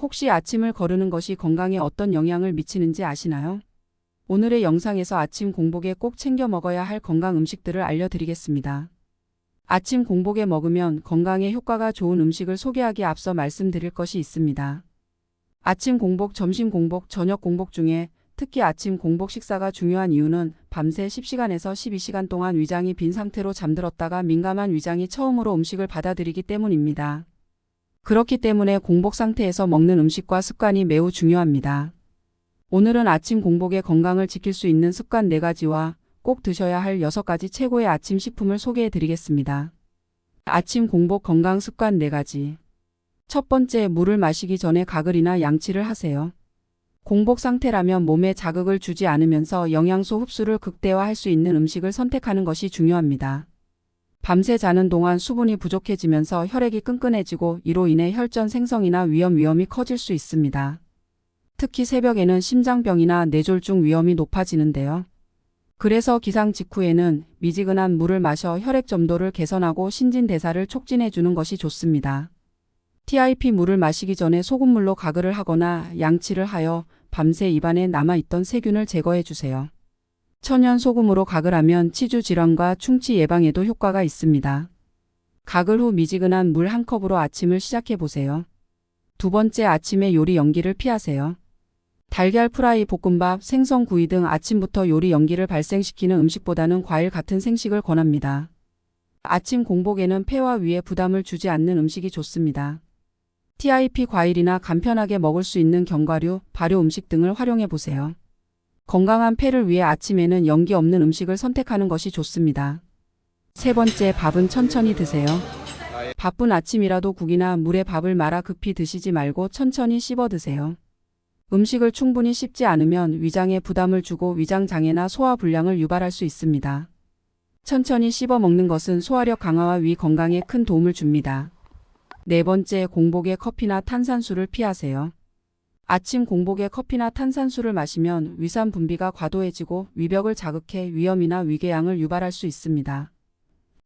혹시 아침을 거르는 것이 건강에 어떤 영향을 미치는지 아시나요? 오늘의 영상에서 아침 공복에 꼭 챙겨 먹어야 할 건강 음식들을 알려드리겠습니다. 아침 공복에 먹으면 건강에 효과가 좋은 음식을 소개하기에 앞서 말씀드릴 것이 있습니다. 아침 공복, 점심 공복, 저녁 공복 중에 특히 아침 공복 식사가 중요한 이유는 밤새 10시간에서 12시간 동안 위장이 빈 상태로 잠들었다가 민감한 위장이 처음으로 음식을 받아들이기 때문입니다. 그렇기 때문에 공복 상태에서 먹는 음식과 습관이 매우 중요합니다. 오늘은 아침 공복의 건강을 지킬 수 있는 습관 4가지와 꼭 드셔야 할 6가지 최고의 아침 식품을 소개해 드리겠습니다. 아침 공복 건강 습관 4가지. 첫 번째, 물을 마시기 전에 가글이나 양치를 하세요. 공복 상태라면 몸에 자극을 주지 않으면서 영양소 흡수를 극대화할 수 있는 음식을 선택하는 것이 중요합니다. 밤새 자는 동안 수분이 부족해지면서 혈액이 끈끈해지고 이로 인해 혈전 생성이나 위험이 커질 수 있습니다. 특히 새벽에는 심장병이나 뇌졸중 위험이 높아지는데요. 그래서 기상 직후에는 미지근한 물을 마셔 혈액 점도를 개선하고 신진대사를 촉진해 주는 것이 좋습니다. TIP 물을 마시기 전에 소금물로 가글을 하거나 양치를 하여 밤새 입안에 남아있던 세균을 제거해 주세요. 천연 소금으로 가글하면 치주 질환과 충치 예방에도 효과가 있습니다. 가글 후 미지근한 물 1컵으로 아침을 시작해 보세요. 두 번째, 아침에 요리 연기를 피하세요. 달걀 프라이, 볶음밥, 생선 구이 등 아침부터 요리 연기를 발생시키는 음식보다는 과일 같은 생식을 권합니다. 아침 공복에는 폐와 위에 부담을 주지 않는 음식이 좋습니다. TIP 과일이나 간편하게 먹을 수 있는 견과류, 발효 음식 등을 활용해 보세요. 건강한 폐를 위해 아침에는 연기 없는 음식을 선택하는 것이 좋습니다. 세 번째, 밥은 천천히 드세요. 바쁜 아침이라도 국이나 물에 밥을 말아 급히 드시지 말고 천천히 씹어 드세요. 음식을 충분히 씹지 않으면 위장에 부담을 주고 위장장애나 소화불량을 유발할 수 있습니다. 천천히 씹어 먹는 것은 소화력 강화와 위 건강에 큰 도움을 줍니다. 네 번째, 공복에 커피나 탄산수를 피하세요. 아침 공복에 커피나 탄산수를 마시면 위산 분비가 과도해지고 위벽을 자극해 위염이나 위궤양을 유발할 수 있습니다.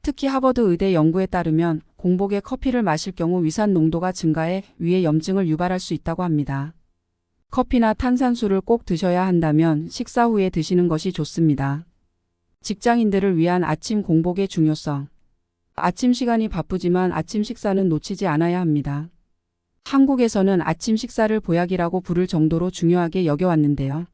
특히 하버드 의대 연구에 따르면 공복에 커피를 마실 경우 위산 농도가 증가해 위의 염증을 유발할 수 있다고 합니다. 커피나 탄산수를 꼭 드셔야 한다면 식사 후에 드시는 것이 좋습니다. 직장인들을 위한 아침 공복의 중요성. 아침 시간이 바쁘지만 아침 식사는 놓치지 않아야 합니다. 한국에서는 아침 식사를 보약이라고 부를 정도로 중요하게 여겨왔는데요.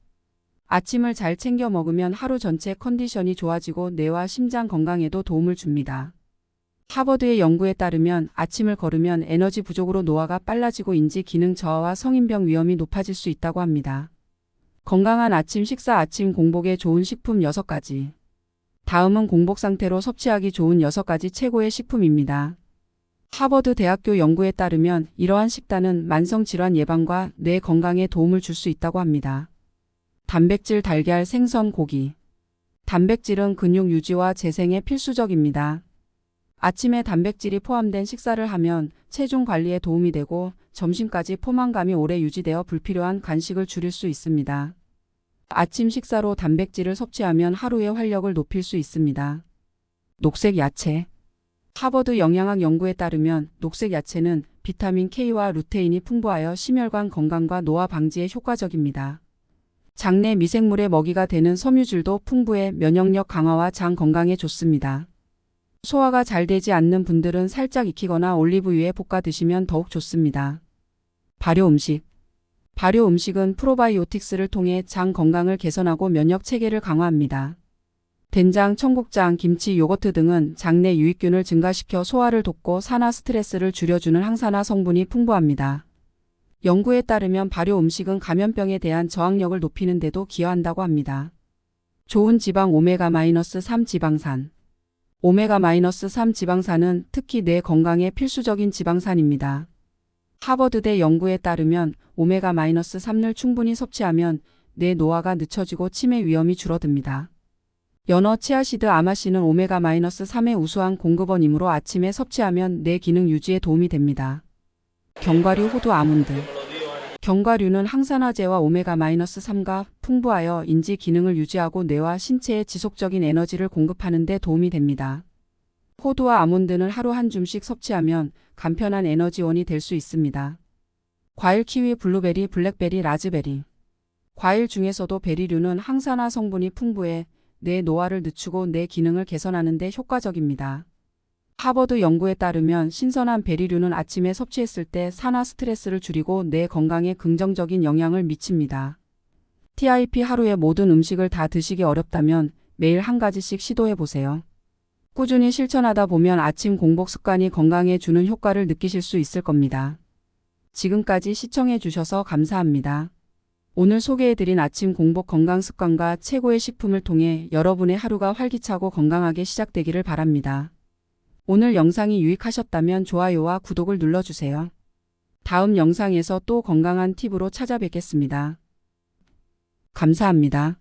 아침을 잘 챙겨 먹으면 하루 전체 컨디션이 좋아지고 뇌와 심장 건강에도 도움을 줍니다. 하버드의 연구에 따르면 아침을 거르면 에너지 부족으로 노화가 빨라지고 인지 기능 저하와 성인병 위험이 높아질 수 있다고 합니다. 건강한 아침 식사, 아침 공복에 좋은 식품 6가지. 다음은 공복 상태로 섭취하기 좋은 6가지 최고의 식품입니다. 하버드 대학교 연구에 따르면 이러한 식단은 만성질환 예방과 뇌 건강에 도움을 줄 수 있다고 합니다. 단백질, 달걀, 생선, 고기. 단백질은 근육 유지와 재생에 필수적입니다. 아침에 단백질이 포함된 식사를 하면 체중 관리에 도움이 되고 점심까지 포만감이 오래 유지되어 불필요한 간식을 줄일 수 있습니다. 아침 식사로 단백질을 섭취하면 하루의 활력을 높일 수 있습니다. 녹색 야채. 하버드 영양학 연구에 따르면 녹색 야채는 비타민 K와 루테인이 풍부하여 심혈관 건강과 노화 방지에 효과적입니다. 장내 미생물의 먹이가 되는 섬유질도 풍부해 면역력 강화와 장 건강에 좋습니다. 소화가 잘 되지 않는 분들은 살짝 익히거나 올리브유에 볶아 드시면 더욱 좋습니다. 발효 음식. 발효 음식은 프로바이오틱스를 통해 장 건강을 개선하고 면역 체계를 강화합니다. 된장, 청국장, 김치, 요거트 등은 장내 유익균을 증가시켜 소화를 돕고 산화 스트레스를 줄여주는 항산화 성분이 풍부합니다. 연구에 따르면 발효 음식은 감염병에 대한 저항력을 높이는 데도 기여한다고 합니다. 좋은 지방 오메가-3 지방산. 오메가-3 지방산은 특히 뇌 건강에 필수적인 지방산입니다. 하버드대 연구에 따르면 오메가-3를 충분히 섭취하면 뇌 노화가 늦춰지고 치매 위험이 줄어듭니다. 연어, 치아씨드, 아마씨는 오메가-3의 우수한 공급원이므로 아침에 섭취하면 뇌 기능 유지에 도움이 됩니다. 견과류, 호두, 아몬드. 견과류는 항산화제와 오메가-3가 풍부하여 인지 기능을 유지하고 뇌와 신체에 지속적인 에너지를 공급하는 데 도움이 됩니다. 호두와 아몬드는 하루 한 줌씩 섭취하면 간편한 에너지원이 될 수 있습니다. 과일 키위, 블루베리, 블랙베리, 라즈베리. 과일 중에서도 베리류는 항산화 성분이 풍부해 뇌 노화를 늦추고 뇌 기능을 개선하는 데 효과적입니다. 하버드 연구에 따르면 신선한 베리류는 아침에 섭취했을 때 산화 스트레스를 줄이고 뇌 건강에 긍정적인 영향을 미칩니다. TIP 하루에 모든 음식을 다 드시기 어렵다면 매일 한 가지씩 시도해 보세요. 꾸준히 실천하다 보면 아침 공복 습관이 건강에 주는 효과를 느끼실 수 있을 겁니다. 지금까지 시청해 주셔서 감사합니다. 오늘 소개해드린 아침 공복 건강 습관과 최고의 식품을 통해 여러분의 하루가 활기차고 건강하게 시작되기를 바랍니다. 오늘 영상이 유익하셨다면 좋아요와 구독을 눌러주세요. 다음 영상에서 또 건강한 팁으로 찾아뵙겠습니다. 감사합니다.